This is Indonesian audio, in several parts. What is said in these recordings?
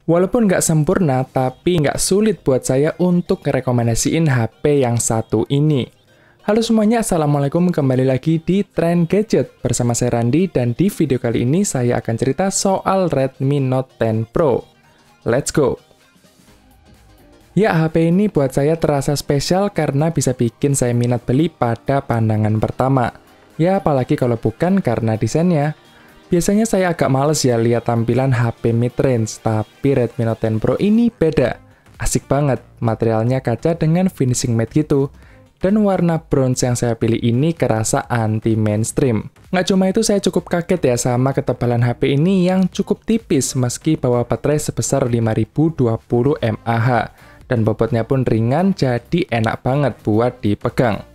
Walaupun nggak sempurna, tapi nggak sulit buat saya untuk ngerekomendasiin HP yang satu ini. Halo semuanya, Assalamualaikum, kembali lagi di Trend Gadget. Bersama saya Randi, dan di video kali ini saya akan cerita soal Redmi Note 10 Pro. Let's go! Ya, HP ini buat saya terasa spesial karena bisa bikin saya minat beli pada pandangan pertama. Ya, apalagi kalau bukan karena desainnya. Biasanya saya agak males ya lihat tampilan HP mid-range, tapi Redmi Note 10 Pro ini beda. Asik banget, materialnya kaca dengan finishing matte gitu. Dan warna bronze yang saya pilih ini kerasa anti-mainstream. Nggak cuma itu, saya cukup kaget ya sama ketebalan HP ini yang cukup tipis meski bawa baterai sebesar 5020 mAh. Dan bobotnya pun ringan, jadi enak banget buat dipegang.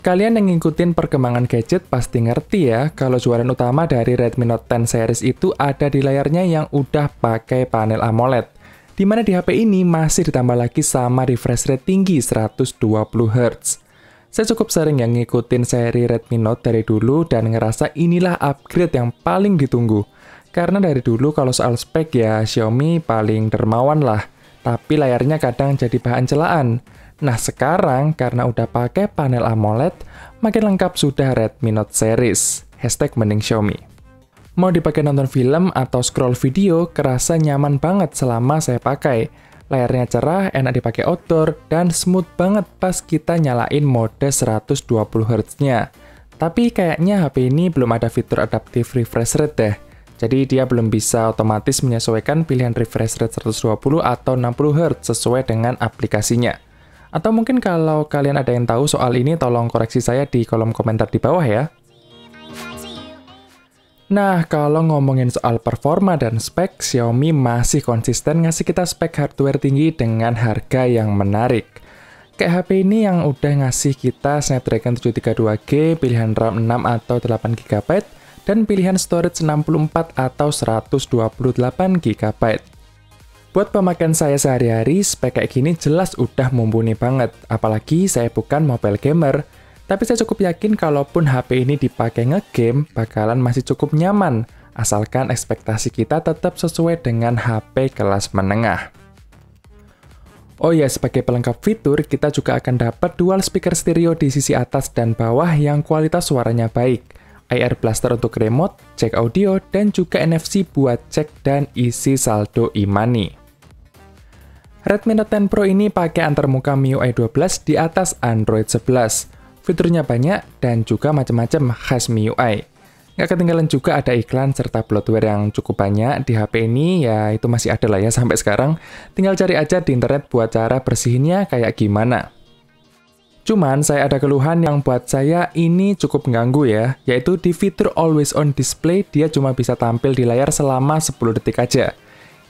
Kalian yang ngikutin perkembangan gadget pasti ngerti ya, kalau jualan utama dari Redmi Note 10 series itu ada di layarnya yang udah pakai panel AMOLED, di mana di HP ini masih ditambah lagi sama refresh rate tinggi 120Hz. Saya cukup sering yang ngikutin seri Redmi Note dari dulu dan ngerasa inilah upgrade yang paling ditunggu. Karena dari dulu kalau soal spek ya Xiaomi paling dermawan lah, tapi layarnya kadang jadi bahan celaan. Nah sekarang, karena udah pakai panel AMOLED, makin lengkap sudah Redmi Note series. #mending Xiaomi. Mau dipakai nonton film atau scroll video, kerasa nyaman banget selama saya pakai. Layarnya cerah, enak dipakai outdoor, dan smooth banget pas kita nyalain mode 120Hz-nya. Tapi kayaknya HP ini belum ada fitur adaptive refresh rate deh. Jadi dia belum bisa otomatis menyesuaikan pilihan refresh rate 120 atau 60Hz sesuai dengan aplikasinya. Atau mungkin kalau kalian ada yang tahu soal ini, tolong koreksi saya di kolom komentar di bawah ya. Nah, kalau ngomongin soal performa dan spek, Xiaomi masih konsisten ngasih kita spek hardware tinggi dengan harga yang menarik. Kayak HP ini yang udah ngasih kita Snapdragon 732G, pilihan RAM 6 atau 8GB, dan pilihan storage 64 atau 128GB. Buat pemakaian saya sehari-hari, spek kayak gini jelas udah mumpuni banget, apalagi saya bukan mobile gamer. Tapi saya cukup yakin kalaupun HP ini dipakai ngegame, bakalan masih cukup nyaman, asalkan ekspektasi kita tetap sesuai dengan HP kelas menengah. Oh ya, sebagai pelengkap fitur, kita juga akan dapat dual speaker stereo di sisi atas dan bawah yang kualitas suaranya baik, IR Blaster untuk remote, jack audio, dan juga NFC buat cek dan isi saldo e-money. Redmi Note 10 Pro ini pakai antarmuka MIUI 12 di atas Android 11. Fiturnya banyak dan juga macam-macam khas MIUI. Nggak ketinggalan juga ada iklan serta bloatware yang cukup banyak di HP ini, ya itu masih ada lah ya sampai sekarang. Tinggal cari aja di internet buat cara bersihinnya kayak gimana. Cuman saya ada keluhan yang buat saya ini cukup mengganggu ya, yaitu di fitur Always On Display dia cuma bisa tampil di layar selama 10 detik aja.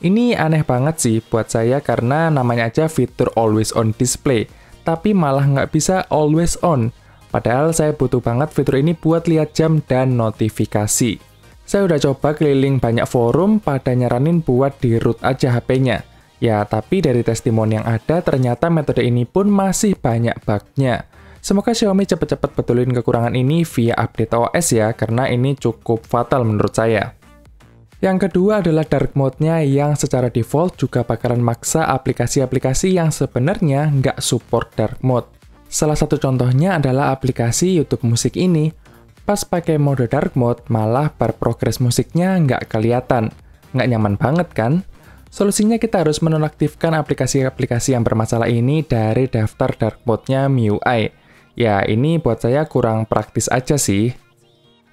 Ini aneh banget sih buat saya karena namanya aja fitur Always On Display, tapi malah nggak bisa Always On. Padahal saya butuh banget fitur ini buat lihat jam dan notifikasi. Saya udah coba keliling banyak forum pada nyaranin buat di-root aja HP-nya. Ya, tapi dari testimoni yang ada, ternyata metode ini pun masih banyak bug-nya. Semoga Xiaomi cepet-cepet betulin kekurangan ini via update OS ya, karena ini cukup fatal menurut saya. Yang kedua adalah dark mode-nya yang secara default juga bakalan maksa aplikasi-aplikasi yang sebenarnya nggak support dark mode. Salah satu contohnya adalah aplikasi YouTube Musik ini. Pas pakai mode dark mode, malah bar progres musiknya nggak kelihatan. Nggak nyaman banget kan? Solusinya kita harus menonaktifkan aplikasi-aplikasi yang bermasalah ini dari daftar dark mode-nya MIUI. Ya, ini buat saya kurang praktis aja sih.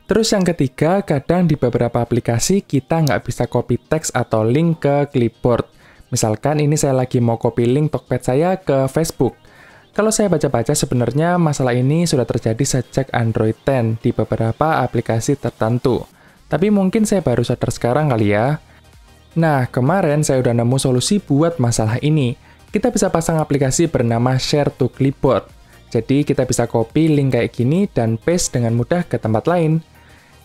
Terus yang ketiga, kadang di beberapa aplikasi kita nggak bisa copy teks atau link ke clipboard. Misalkan ini saya lagi mau copy link Talkpad saya ke Facebook. Kalau saya baca-baca sebenarnya masalah ini sudah terjadi sejak Android 10 di beberapa aplikasi tertentu. Tapi mungkin saya baru sadar sekarang kali ya. Nah, kemarin saya udah nemu solusi buat masalah ini. Kita bisa pasang aplikasi bernama Share to Clipboard. Jadi kita bisa copy link kayak gini dan paste dengan mudah ke tempat lain.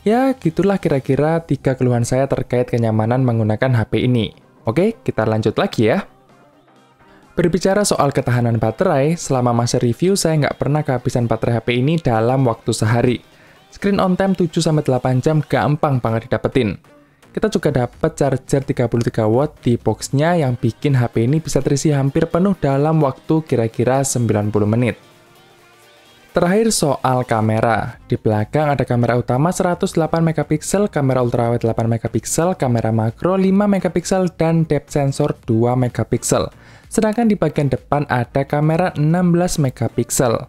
Ya, gitulah kira-kira 3 keluhan saya terkait kenyamanan menggunakan HP ini. Oke, kita lanjut lagi ya. Berbicara soal ketahanan baterai, selama masa review saya nggak pernah kehabisan baterai HP ini dalam waktu sehari. Screen on time 7-8 jam gampang banget didapetin. Kita juga dapat charger 33 watt di boxnya yang bikin HP ini bisa terisi hampir penuh dalam waktu kira-kira 90 menit. Terakhir soal kamera. Di belakang ada kamera utama 108 megapiksel, kamera ultrawide 8 megapiksel, kamera makro 5 megapiksel, dan depth sensor 2 megapiksel. Sedangkan di bagian depan ada kamera 16 megapiksel.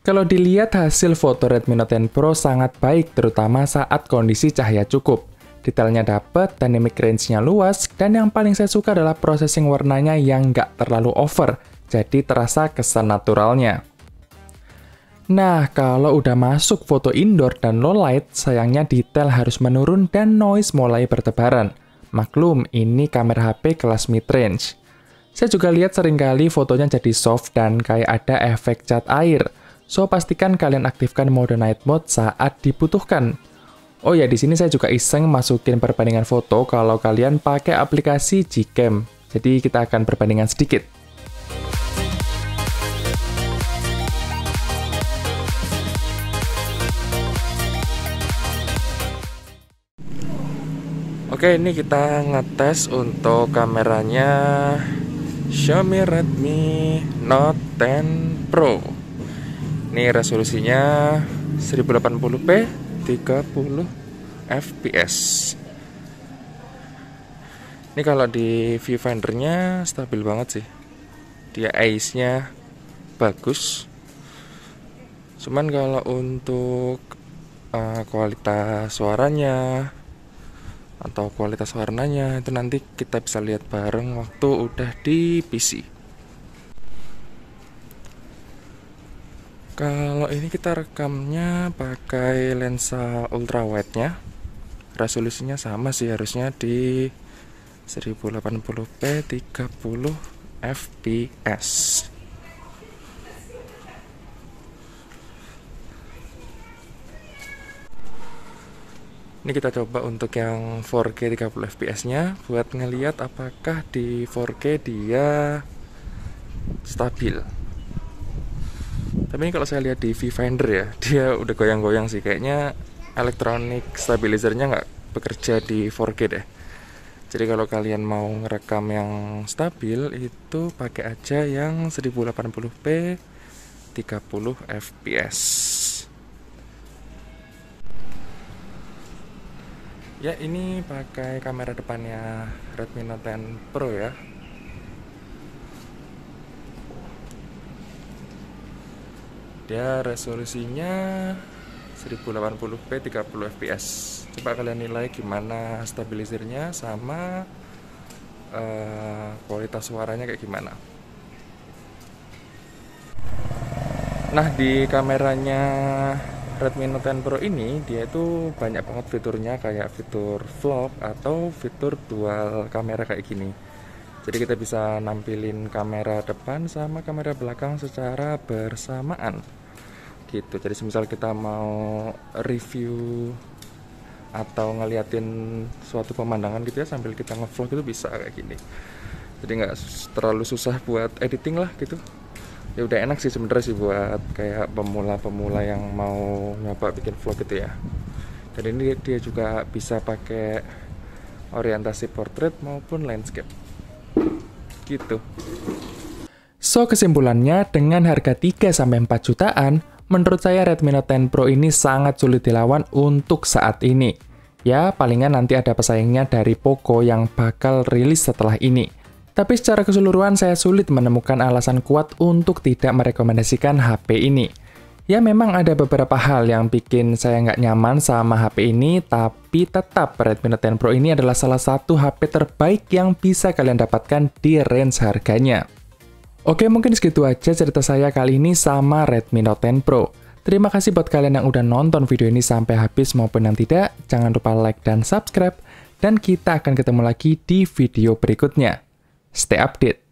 Kalau dilihat hasil foto Redmi Note 10 Pro sangat baik, terutama saat kondisi cahaya cukup. Detailnya dapat, dynamic range-nya luas, dan yang paling saya suka adalah processing warnanya yang nggak terlalu over, jadi terasa kesan naturalnya. Nah, kalau udah masuk foto indoor dan low light, sayangnya detail harus menurun dan noise mulai bertebaran. Maklum, ini kamera HP kelas mid-range. Saya juga lihat seringkali fotonya jadi soft dan kayak ada efek cat air. So, pastikan kalian aktifkan mode night mode saat dibutuhkan. Oh ya, di sini saya juga iseng masukin perbandingan foto kalau kalian pakai aplikasi Gcam. Jadi kita akan perbandingan sedikit. Oke, ini kita ngetes untuk kameranya Xiaomi Redmi Note 10 Pro. Ini resolusinya 1080p 30 fps. Ini kalau di viewfindernya stabil banget sih. Dia ISO-nya bagus. Cuman kalau untuk kualitas suaranya atau kualitas warnanya itu nanti kita bisa lihat bareng waktu udah di PC. Kalau ini kita rekamnya pakai lensa ultrawide-nya. Resolusinya sama sih, harusnya di 1080p 30 fps. Ini kita coba untuk yang 4K 30 fps-nya buat ngeliat apakah di 4K dia stabil. Tapi ini kalau saya lihat di viewfinder ya, dia udah goyang-goyang sih. Kayaknya elektronik stabilizernya nggak bekerja di 4K deh. Jadi kalau kalian mau ngerekam yang stabil, itu pakai aja yang 1080p 30 fps. Ya, ini pakai kamera depannya Redmi Note 10 Pro ya. Dia resolusinya 1080p 30 fps. Coba kalian nilai gimana stabilizernya sama kualitas suaranya kayak gimana. Nah, di kameranya Redmi Note 10 Pro ini dia itu banyak banget fiturnya, kayak fitur vlog atau fitur dual kamera kayak gini. Jadi kita bisa nampilin kamera depan sama kamera belakang secara bersamaan gitu. Jadi misal kita mau review atau ngeliatin suatu pemandangan gitu ya sambil kita ngevlog itu bisa kayak gini. Jadi nggak terlalu susah buat editing lah gitu. Ya udah enak sih sebenarnya sih buat kayak pemula-pemula yang mau nyoba bikin vlog gitu ya. Dan ini dia juga bisa pakai orientasi portrait maupun landscape gitu. So, kesimpulannya dengan harga 3-4 jutaan, menurut saya Redmi Note 10 Pro ini sangat sulit dilawan untuk saat ini. Ya, palingan nanti ada pesaingnya dari Poco yang bakal rilis setelah ini. Tapi secara keseluruhan saya sulit menemukan alasan kuat untuk tidak merekomendasikan HP ini. Ya, memang ada beberapa hal yang bikin saya nggak nyaman sama HP ini, tapi tetap Redmi Note 10 Pro ini adalah salah satu HP terbaik yang bisa kalian dapatkan di range harganya. Oke, mungkin segitu aja cerita saya kali ini sama Redmi Note 10 Pro. Terima kasih buat kalian yang udah nonton video ini sampai habis maupun yang tidak. Jangan lupa like dan subscribe, dan kita akan ketemu lagi di video berikutnya. Stay update!